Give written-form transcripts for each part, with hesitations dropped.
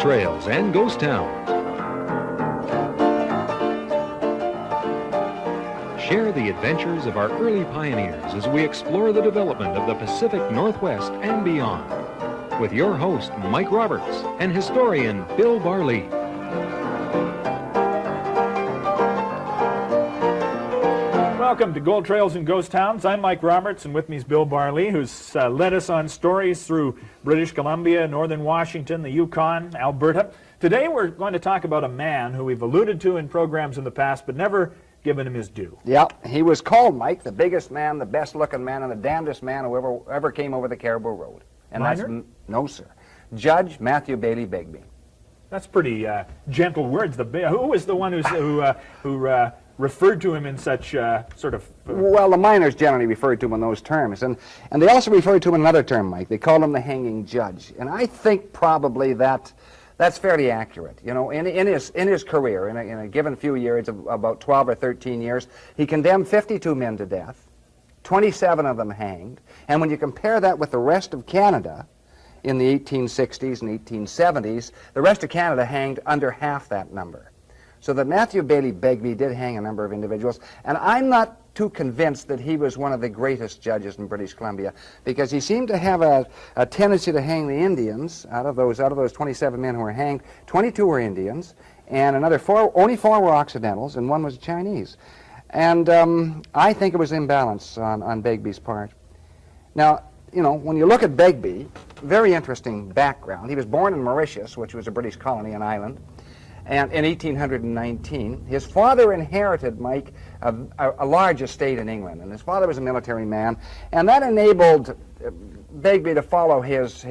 Trails and Ghost Towns. Share the adventures of our early pioneers as we explore the development of the Pacific Northwest and beyond. With your host, Mike Roberts, and historian Bill Barlee. Welcome to Gold Trails and Ghost Towns. I'm Mike Roberts, and with me is Bill Barlee, who's led us on stories through British Columbia, Northern Washington, the Yukon, Alberta. Today we're going to talk about a man who we've alluded to in programs in the past, but never given him his due. Yeah, he was called, Mike, the biggest man, the best-looking man, and the damnedest man who ever came over the Caribou Road. And Minor? No, sir. Judge Matthew Baillie Begbie. That's pretty gentle words. Who was the one who referred to him in such sort of... Well, the miners generally referred to him in those terms, and they also referred to him in another term, Mike. They called him the hanging judge, and I think probably that's fairly accurate. You know, in his career, in a given few years, of about 12 or 13 years, he condemned 52 men to death, 27 of them hanged, and when you compare that with the rest of Canada in the 1860s and 1870s, the rest of Canada hanged under half that number. So that Matthew Baillie Begbie did hang a number of individuals, and I'm not too convinced that he was one of the greatest judges in British Columbia, because he seemed to have a tendency to hang the Indians. Out of those 27 men who were hanged, 22 were Indians, and only 4 were Occidentals, and 1 was Chinese. And I think it was imbalance on Begbie's part. Now, you know, when you look at Begbie, very interesting background. He was born in Mauritius, which was a British colony, an island, and in 1819. His father inherited, Mike, a large estate in England, and his father was a military man, and that enabled Begbie to follow his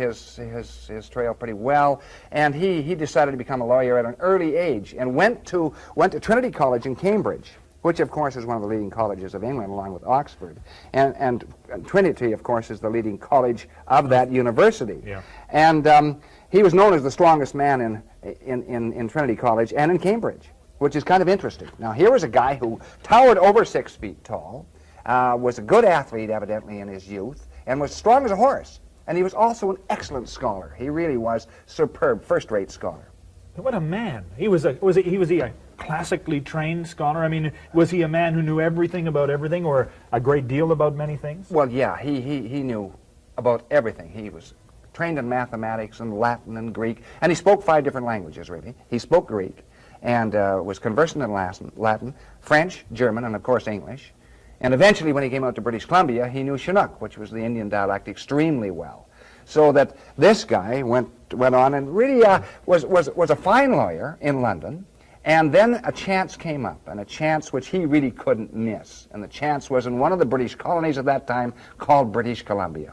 trail pretty well, and he decided to become a lawyer at an early age and went to Trinity College in Cambridge, which of course is one of the leading colleges of England along with Oxford, and Trinity, of course, is the leading college of that university. Yeah. And he was known as the strongest man in Trinity College and in Cambridge, which is kind of interesting. Now, here was a guy who towered over 6 feet tall, was a good athlete evidently in his youth, and was strong as a horse. And he was also an excellent scholar. He really was superb, first-rate scholar. What a man. Was he a classically trained scholar? I mean, was he a man who knew everything about everything, or a great deal about many things? Well, yeah, he knew about everything. He was trained in mathematics and Latin and Greek, and he spoke 5 different languages, really. He spoke Greek and was conversant in Latin, French, German, and of course English. And eventually, when he came out to British Columbia, he knew Chinook, which was the Indian dialect, extremely well. So that this guy went on and really was a fine lawyer in London, and then a chance came up, and a chance which he really couldn't miss. And the chance was in one of the British colonies at that time called British Columbia.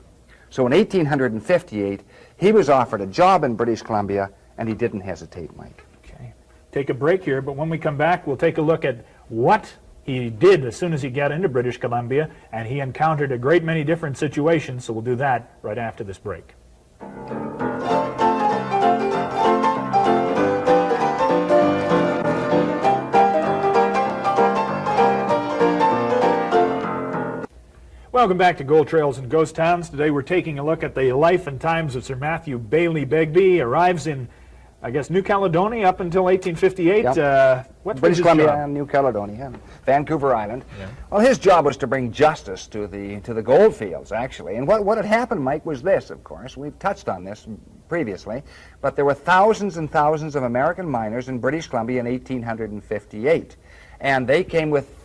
So in 1858, he was offered a job in British Columbia, and he didn't hesitate, Mike. Okay. Take a break here, but when we come back, we'll take a look at what he did as soon as he got into British Columbia, and he encountered a great many different situations, so we'll do that right after this break. Welcome back to Gold Trails and Ghost Towns. Today we're taking a look at the life and times of Sir Matthew Baillie Begbie. Arrives in, I guess, New Caledonia up until 1858. Yep. British Columbia and New Caledonia, Vancouver Island. Yeah. Well, his job was to bring justice to the gold fields, actually. And what had happened, Mike, was this, of course. We've touched on this previously, but there were thousands and thousands of American miners in British Columbia in 1858. And they came with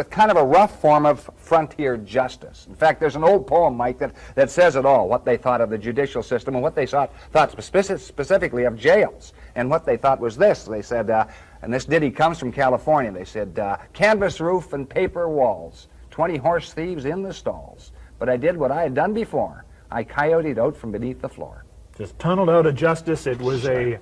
kind of a rough form of frontier justice. In fact, there's an old poem, Mike, that says it all, what they thought of the judicial system and what they thought specifically of jails. And what they thought was this. They said, and this ditty comes from California, they said, canvas roof and paper walls, 20 horse thieves in the stalls. But I did what I had done before. I coyoted out from beneath the floor. Just tunneled out of justice. It was a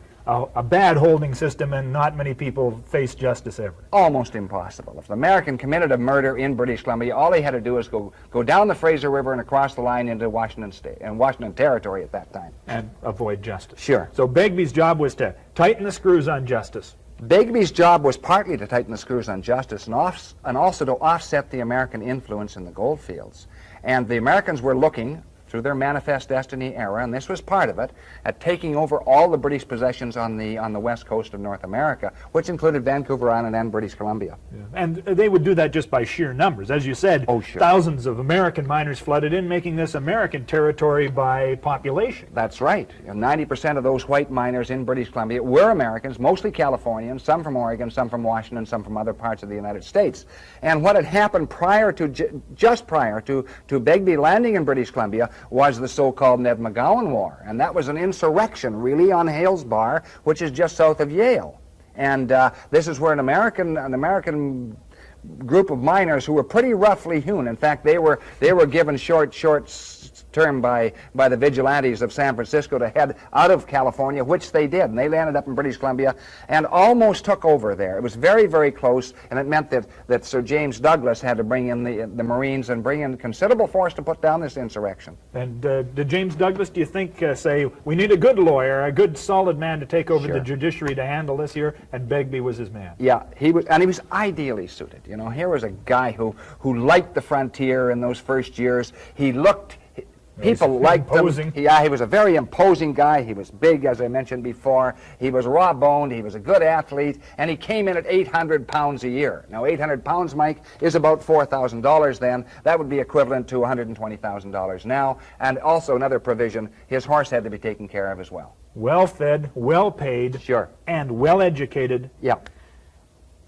bad holding system, and not many people face justice ever. Almost impossible. If an American committed a murder in British Columbia, all he had to do was go down the Fraser River and across the line into Washington State and Washington Territory at that time. And avoid justice. Sure. So Begbie's job was to tighten the screws on justice. Begbie's job was partly to tighten the screws on justice and also to offset the American influence in the gold fields. And the Americans were looking through their Manifest Destiny era, and this was part of it, at taking over all the British possessions on the west coast of North America, which included Vancouver Island and British Columbia. Yeah. And they would do that just by sheer numbers. As you said, thousands of American miners flooded in, making this American territory by population. That's right. 90% of those white miners in British Columbia were Americans, mostly Californians, some from Oregon, some from Washington, some from other parts of the United States. And what had happened prior to, just prior to Begbie landing in British Columbia, was the so-called Ned Mcgowan War, and that was an insurrection really on Hales Bar, which is just south of Yale. And this is where an American group of miners who were pretty roughly hewn. In fact, they were given short term by the vigilantes of San Francisco to head out of California, which they did, and they landed up in British Columbia and almost took over there. It was very, very close, and it meant that Sir James Douglas had to bring in the Marines and bring in considerable force to put down this insurrection. And did James Douglas, do you think, say, we need a good lawyer, a good solid man to take over the judiciary to handle this here, and Begbie was his man? Yeah, he was ideally suited. You know, here was a guy who liked the frontier in those first years. He looked... People liked him. He was a very imposing guy. He was big, as I mentioned before. He was raw-boned. He was a good athlete. And he came in at 800 pounds a year. Now, 800 pounds, Mike, is about $4,000 then. That would be equivalent to $120,000 now. And also another provision, his horse had to be taken care of as well. Well-fed, well-paid, and well-educated. Yeah.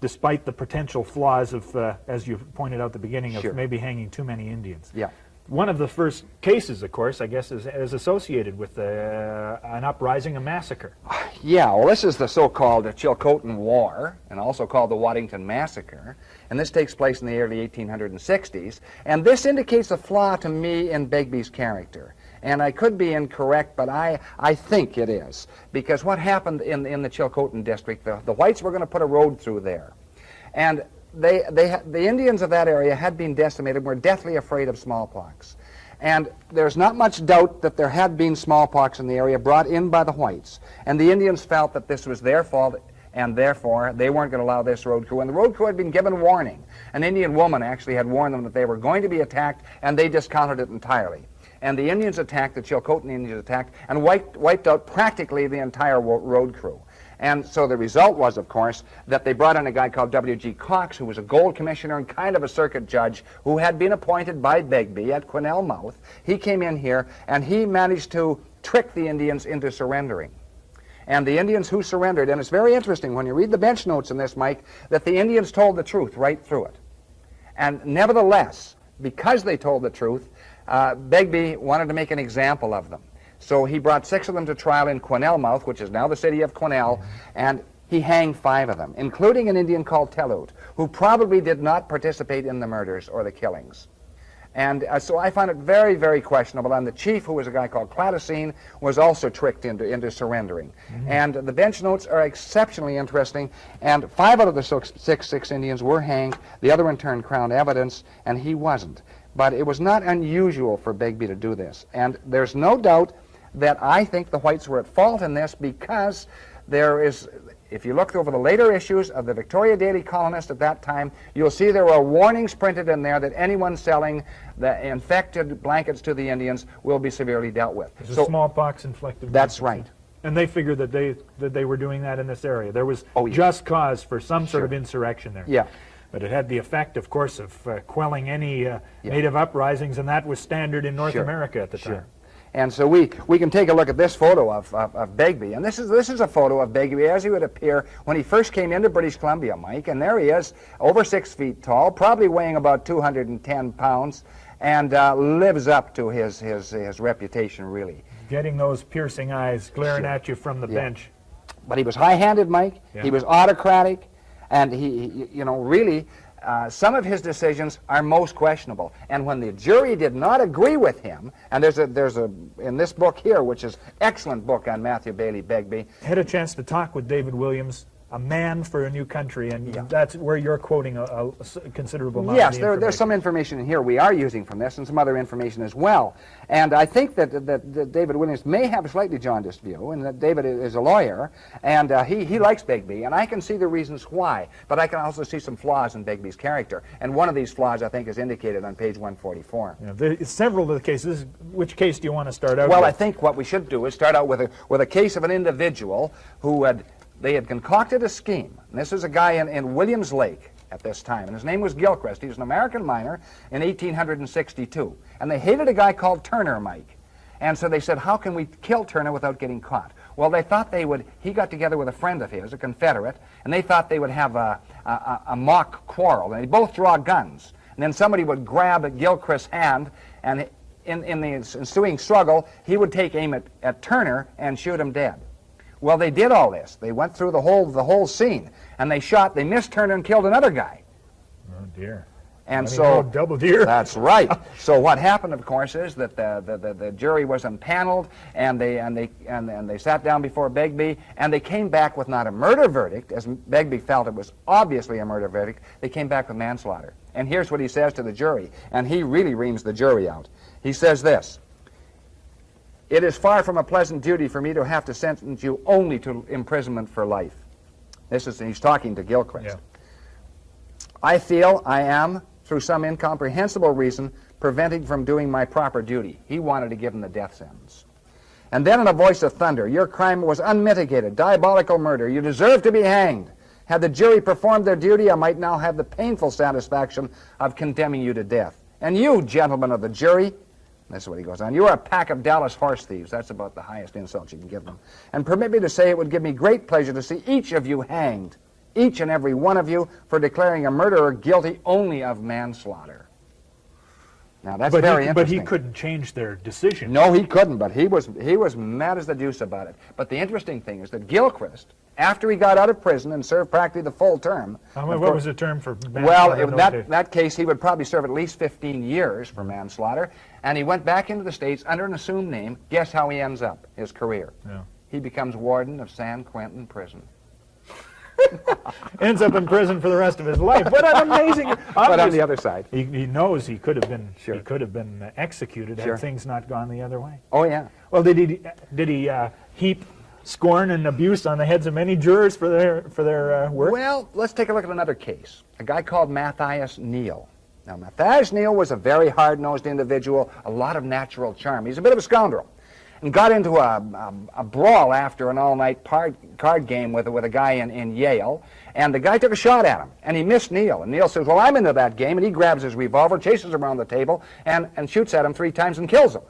Despite the potential flaws of, as you pointed out at the beginning, of maybe hanging too many Indians. Yeah. One of the first cases, of course, I guess, is associated with an uprising, a massacre. Yeah, well, this is the so-called Chilcotin War, and also called the Waddington Massacre, and this takes place in the early 1860s, and this indicates a flaw to me in Begbie's character. And I could be incorrect, but I think it is, because what happened in the Chilcotin district, the whites were going to put a road through there, and the Indians of that area had been decimated, were deathly afraid of smallpox. And there's not much doubt that there had been smallpox in the area brought in by the whites. And the Indians felt that this was their fault, and therefore they weren't going to allow this road crew. And the road crew had been given warning. An Indian woman actually had warned them that they were going to be attacked, and they discounted it entirely. And the Indians attacked, the Chilcotin Indians attacked, and wiped out practically the entire road crew. And so the result was, of course, that they brought in a guy called W.G. Cox, who was a gold commissioner and kind of a circuit judge, who had been appointed by Begbie at Quesnel Mouth. He came in here, and he managed to trick the Indians into surrendering. And the Indians who surrendered, and it's very interesting when you read the bench notes in this, Mike, that the Indians told the truth right through it. And nevertheless, because they told the truth, Begbie wanted to make an example of them. So he brought 6 of them to trial in Quesnel Mouth, which is now the city of Quesnel, and he hanged 5 of them, including an Indian called Telut, who probably did not participate in the murders or the killings. And so I found it very, very questionable. And the chief, who was a guy called Clatacine, was also tricked into surrendering. And the bench notes are exceptionally interesting. And 5 out of the 6 Indians were hanged. The other one turned Crown evidence, and he wasn't. But it was not unusual for Begbie to do this. And there's no doubt that I think the whites were at fault in this, because there is, if you look over the later issues of the Victoria Daily Colonist at that time, you'll see there were warnings printed in there that anyone selling the infected blankets to the Indians will be severely dealt with. There's a smallpox inflicted. That's right. And they figured that they were doing that in this area. There was just cause for some sort of insurrection there. Yeah. But it had the effect, of course, of quelling any native uprisings, and that was standard in North America at the time. And so we can take a look at this photo of Begbie. And this is a photo of Begbie as he would appear when he first came into British Columbia, Mike. And there he is, over 6 feet tall, probably weighing about 210 pounds, and lives up to his reputation, really. Getting those piercing eyes glaring at you from the bench. But he was high-handed, Mike. He was autocratic. And he you know, really, some of his decisions are most questionable. And when the jury did not agree with him, and there's a in this book here, which is an excellent book on Matthew Baillie Begbie. I had a chance to talk with David Williams a man for a new country, and that's where you're quoting a considerable amount Yes, of the there's some information in here we are using from this and some other information as well. And I think that David Williams may have a slightly jaundiced view, and that David is a lawyer, and he likes Begbie, and I can see the reasons why, but I can also see some flaws in Begbie's character. And one of these flaws, I think, is indicated on page 144. Yeah, there's several of the cases. Which case do you want to start out Well, with? I think what we should do is start out with a case of an individual who they had concocted a scheme. And this is a guy in Williams Lake at this time, and his name was Gilchrist. He was an American miner in 1862. And they hated a guy called Turner, Mike. And so they said, how can we kill Turner without getting caught? Well, they thought he got together with a friend of his, a Confederate, and they thought they would have a mock quarrel. And they both draw guns. And then somebody would grab Gilchrist's hand, and in the ensuing struggle, he would take aim at Turner and shoot him dead. Well, they did all this. They went through the whole scene, and they missed Turner and killed another guy. Oh dear! And so double deer. That's right. So what happened, of course, is that the jury was impaneled, and they sat down before Begbie, and they came back with not a murder verdict, as Begbie felt it was obviously a murder verdict. They came back with manslaughter. And here's what he says to the jury, and he really reams the jury out. He says this: "It is far from a pleasant duty for me to have to sentence you only to imprisonment for life." He's talking to Gilchrist. Yeah. "I feel I am, through some incomprehensible reason, prevented from doing my proper duty." He wanted to give him the death sentence. And then in a voice of thunder, "Your crime was unmitigated, diabolical murder. You deserve to be hanged. Had the jury performed their duty, I might now have the painful satisfaction of condemning you to death. And you, gentlemen of the jury," this is what he goes on, "you are a pack of Dallas horse thieves." That's about the highest insult you can give them. "And permit me to say it would give me great pleasure to see each of you hanged, each and every one of you, for declaring a murderer guilty only of manslaughter." Now that's very interesting. But he couldn't change their decision. No, he couldn't, but he was mad as the deuce about it. But the interesting thing is that Gilchrist, after he got out of prison and served practically the full term. What was the term for manslaughter? Well, in that case, he would probably serve at least 15 years for manslaughter, and he went back into the States under an assumed name. Guess how he ends up, his career? Yeah. He becomes warden of San Quentin Prison. Ends up in prison for the rest of his life. What an amazing! But on the other side, he knows he could have been Sure. he could have been executed Sure. had things not gone the other way. oh yeah. Well, did he heap scorn and abuse on the heads of many jurors for their work? Well, let's take a look at another case. A guy called Matthias Neal. Now, Matthias Neal was a very hard-nosed individual, a lot of natural charm. He's a bit of a scoundrel, and got into a brawl after an all-night card game with a guy in Yale, and the guy took a shot at him, and he missed Neal. And Neal says, "Well, I'm into that game," and he grabs his revolver, chases around the table, and shoots at him 3 times and kills him.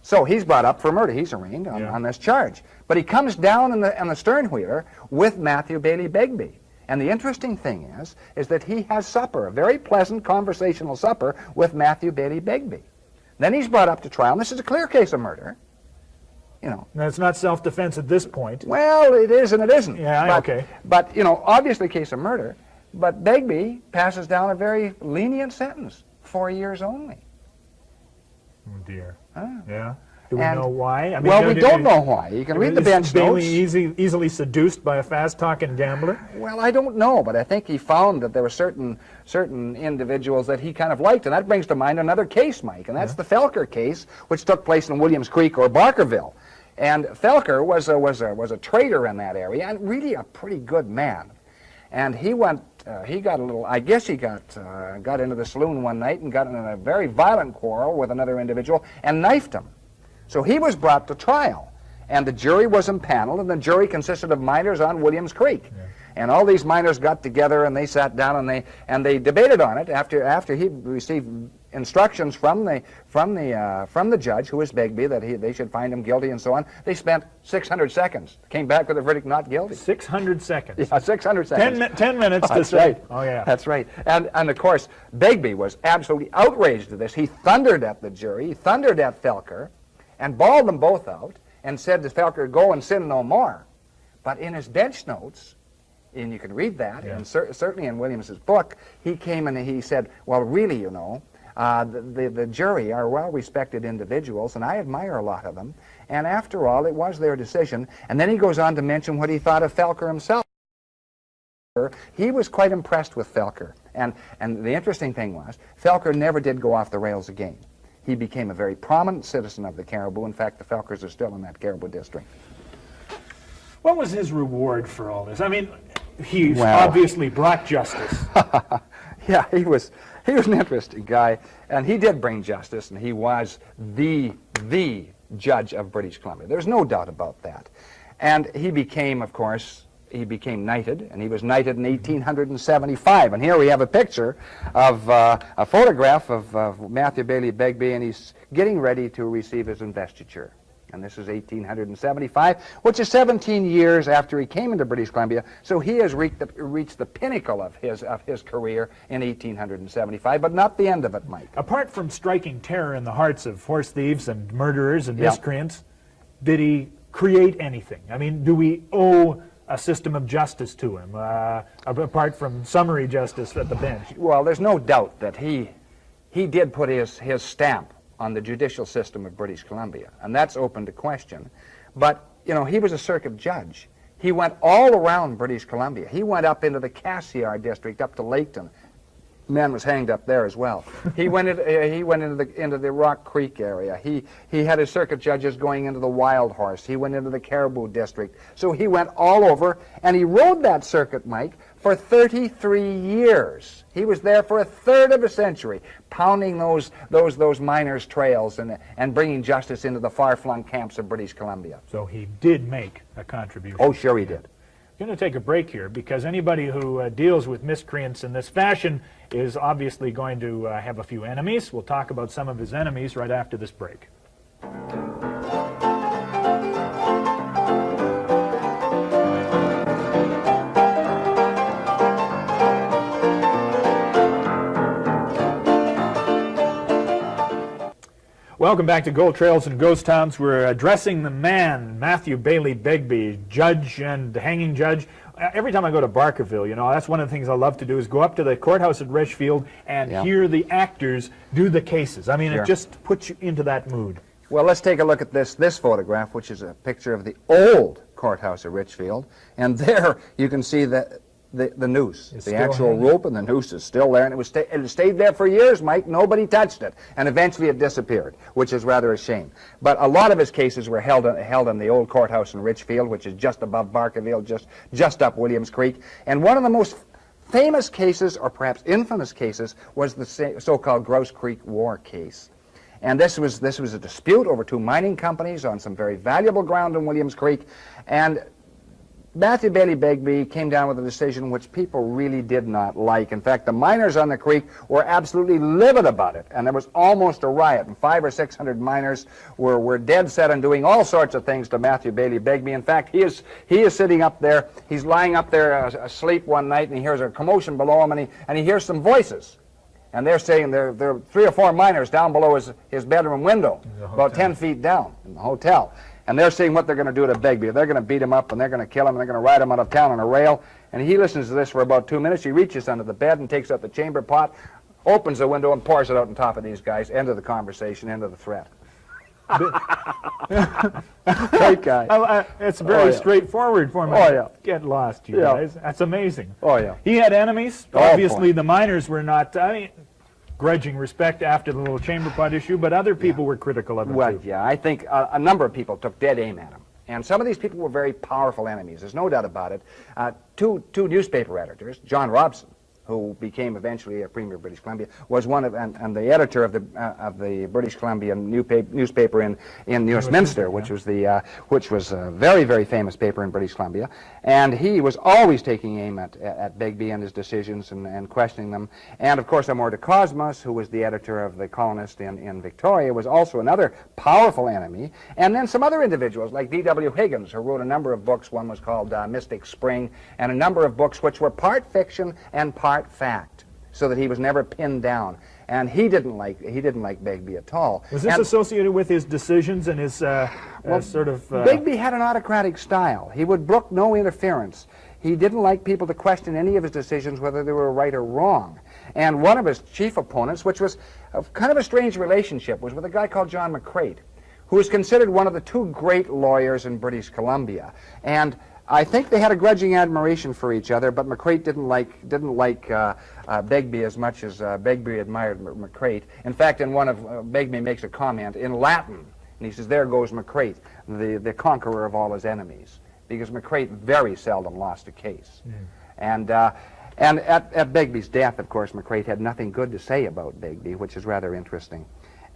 So he's brought up for murder. He's arraigned on this charge. But he comes down in the sternwheeler with Matthew Baillie Begbie. And the interesting thing is that he has supper, a very pleasant conversational supper with Matthew Baillie Begbie. Then he's brought up to trial, and this is a clear case of murder. You know. Now, it's not self-defense at this point. Well, it is and it isn't. Yeah, okay. But, you know, obviously a case of murder. But Begbie passes down a very lenient sentence, 4 years only. Oh, dear. Ah. Yeah. Do we know why? I mean, well, we don't know why. You can read the bench notes. Bailey easily seduced by a fast-talking gambler? Well, I don't know, but I think he found that there were certain individuals that he kind of liked, and that brings to mind another case, Mike, and that's the Felker case, which took place in Williams Creek or Barkerville. And Felker was a trader in that area, and really a pretty good man. And he got a little, I guess he got into the saloon one night and got in a very violent quarrel with another individual and knifed him. So he was brought to trial, and the jury was impaneled, and the jury consisted of miners on Williams Creek. Yeah. And all these miners got together, and they sat down, and they debated on it after he received instructions from the judge, who was Begbie, that they should find him guilty and so on. They spent 600 seconds. Came back with a verdict not guilty. 600 seconds. Yeah, 600 seconds. 10 minutes to say. Right. Oh yeah. That's right. And of course, Begbie was absolutely outraged at this. He thundered at the jury. He thundered at Felker, and bawled them both out, and said to Felker, "Go and sin no more." But in his bench notes, and you can read that, and certainly in Williams's book, he came and he said, "Well, really, you know, The jury are well-respected individuals, and I admire a lot of them. And after all, it was their decision. And then he goes on to mention what he thought of Felker himself. He was quite impressed with Felker. And the interesting thing was, Felker never did go off the rails again. He became a very prominent citizen of the Caribou. In fact, the Felkers are still in that Caribou district. What was his reward for all this? I mean, he obviously brought justice. Yeah, he was an interesting guy, and he did bring justice, and he was the judge of British Columbia. There's no doubt about that. And he became, of course, he became knighted, and he was knighted in 1875. And here we have a picture of a photograph of Matthew Baillie Begbie, and he's getting ready to receive his investiture. And this is 1875, which is 17 years after he came into British Columbia. So he has reached the pinnacle of his career in 1875, but not the end of it, Mike. Apart from striking terror in the hearts of horse thieves and murderers and miscreants, did he create anything? I mean, do we owe a system of justice to him, apart from summary justice at the bench? Well, there's no doubt that he did put his stamp on the judicial system of British Columbia, and that's open to question. But, you know, he was a circuit judge. He went all around British Columbia. He went up into the Cassiar district, up to Laketon. Man was hanged up there as well. He went into the Rock Creek area. He had his circuit judges going into the Wild Horse. He went into the Caribou district. So he went all over, and he rode that circuit, Mike, for 33 years. He was there for a third of a century, pounding those miners' trails and bringing justice into the far-flung camps of British Columbia. So he did make a contribution. Oh, sure he did. I'm going to take a break here, because anybody who deals with miscreants in this fashion is obviously going to have a few enemies. We'll talk about some of his enemies right after this break. Welcome back to Gold Trails and Ghost Towns. We're addressing the man, Matthew Baillie Begbie, judge and hanging judge. Every time I go to Barkerville, you know, that's one of the things I love to do, is go up to the courthouse at Richfield and hear the actors do the cases. I mean, it just puts you into that mood. Well, let's take a look at this photograph, which is a picture of the old courthouse of Richfield. And there you can see the noose, the actual rope, and the noose is still there, and it stayed there for years, Mike. Nobody touched it, and eventually it disappeared, which is rather a shame. But a lot of his cases were held in the old courthouse in Richfield, which is just above Barkerville, just up Williams Creek. And one of the most famous cases, or perhaps infamous cases, was the so-called Grouse Creek War case. And this was a dispute over two mining companies on some very valuable ground in Williams Creek, and Matthew Baillie Begbie came down with a decision which people really did not like. In fact, the miners on the creek were absolutely livid about it, and there was almost a riot. And 500 or 600 miners were dead set on doing all sorts of things to Matthew Baillie Begbie. In fact, he is sitting up there. He's lying up there asleep one night, and he hears a commotion below him, and he hears some voices. And they're saying there are 3 or 4 miners down below his bedroom window, about 10 feet down in the hotel. And they're seeing what they're going to do to Begbie. They're going to beat him up, and they're going to kill him, and they're going to ride him out of town on a rail. And he listens to this for about 2 minutes. He reaches under the bed and takes out the chamber pot, opens the window, and pours it out on top of these guys. End of the conversation, end of the threat. Great guy. It's very straightforward for me. Oh, yeah. Get lost, you guys. That's amazing. Oh, yeah. He had enemies. Obviously, the miners were not... I mean, grudging respect after the little chamber pot issue, but other people were critical of him, well, too. Yeah, I think a number of people took dead aim at him. And some of these people were very powerful enemies. There's no doubt about it. Two newspaper editors, John Robson, who became eventually a premier of British Columbia, was one of, and the editor of the British Columbian newspaper in Newsminster, which was a very, very famous paper in British Columbia. And he was always taking aim at Begbie and his decisions and questioning them. And of course, Amor de Cosmos, who was the editor of the Colonist in Victoria, was also another powerful enemy. And then some other individuals like D.W. Higgins, who wrote a number of books. One was called Mystic Spring, and a number of books which were part fiction and part fact, so that he was never pinned down. And he didn't like Begbie at all. Was this associated with his decisions and his Begbie had an autocratic style. He would brook no interference. He didn't like people to question any of his decisions, whether they were right or wrong. And one of his chief opponents, which was kind of a strange relationship, was with a guy called John McCreight, who is considered one of the two great lawyers in British Columbia. And I think they had a grudging admiration for each other, but McCreight didn't like Begbie as much as Begbie admired McCreight. In fact, in one of Begbie makes a comment in Latin, and he says, "There goes McCreight, the conqueror of all his enemies," because McCreight very seldom lost a case. And at Begbie's death, of course, McCreight had nothing good to say about Begbie, which is rather interesting.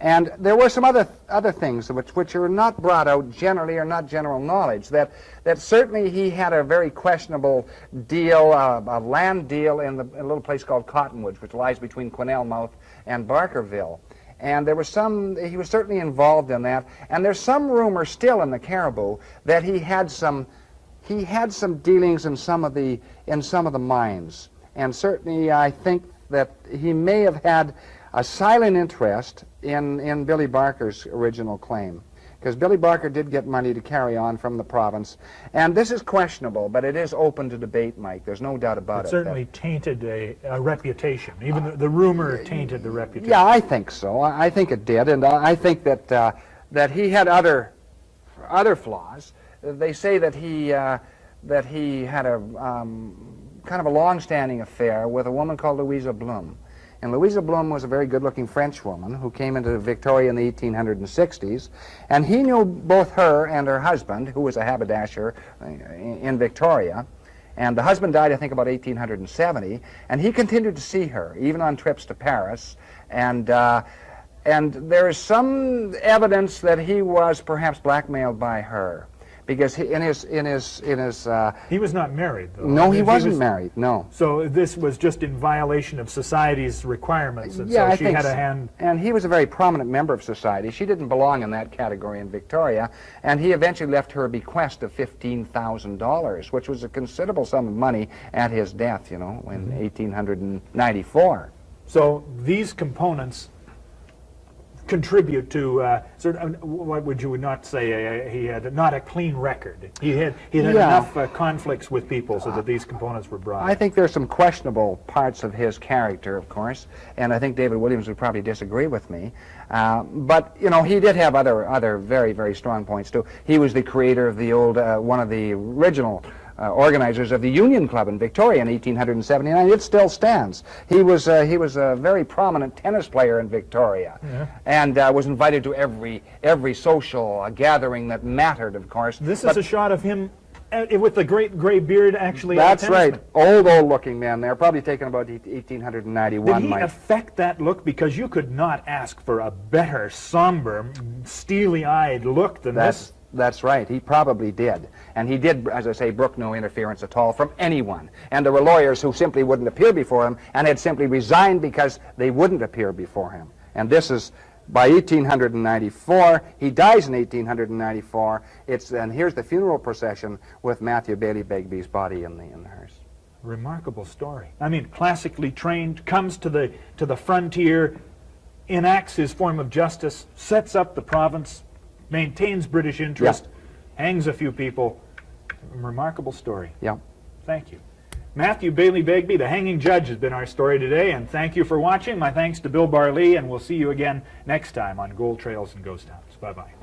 And there were some other things which are not brought out generally, or not general knowledge, that certainly he had a very questionable deal, a land deal in a little place called Cottonwoods, which lies between Quesnel and Barkerville. And he was certainly involved in that. And there's some rumor still in the Caribou that he had some dealings in some of the mines. And certainly I think that he may have had a silent interest in Billy Barker's original claim, because Billy Barker did get money to carry on from the province. And this is questionable, but it is open to debate, Mike. There's no doubt about it. It certainly tainted a reputation. Even the rumor tainted the reputation. Yeah, I think so. I think it did, and I think that he had other flaws. They say that he had a kind of a long-standing affair with a woman called Louisa Bloom. And Louisa Bloom was a very good-looking French woman who came into Victoria in the 1860s, and he knew both her and her husband, who was a haberdasher in Victoria. And the husband died, I think, about 1870, and he continued to see her, even on trips to Paris. And there is some evidence that he was perhaps blackmailed by her, because he was not married, though. No, he wasn't married. No. So this was just in violation of society's requirements, and yeah, so I she think had a hand. And he was a very prominent member of society. She didn't belong in that category in Victoria, and he eventually left her a bequest of $15,000, which was a considerable sum of money at his death, in 1894. So these components contribute to what would you not say? He had not a clean record. He had enough conflicts with people so that these components were brought. I think there's some questionable parts of his character, of course, and I think David Williams would probably disagree with me. But he did have other very, very strong points too. He was the creator of the old one of the original organizers of the Union Club in Victoria in 1879. It still stands. He was a very prominent tennis player in Victoria, and was invited to every social gathering that mattered, of course. This is a shot of him with the great gray beard, actually. That's right. Old looking man there, probably taken about 1891. Did he affect that look? Because you could not ask for a better, somber, steely-eyed look than this. That's right. He probably did. And he did, as I say, brook no interference at all from anyone. And there were lawyers who simply wouldn't appear before him and had simply resigned because they wouldn't appear before him. And this is by 1894. He dies in 1894. And here's the funeral procession with Matthew Baillie Begbie's body in the hearse. Remarkable story. I mean, classically trained, comes to the frontier, enacts his form of justice, sets up the province, maintains British interest, hangs a few people. Remarkable story. Yeah. Thank you. Matthew Baillie Begbie, the hanging judge, has been our story today, and thank you for watching. My thanks to Bill Barlee, and we'll see you again next time on Gold Trails and Ghost Towns. Bye-bye.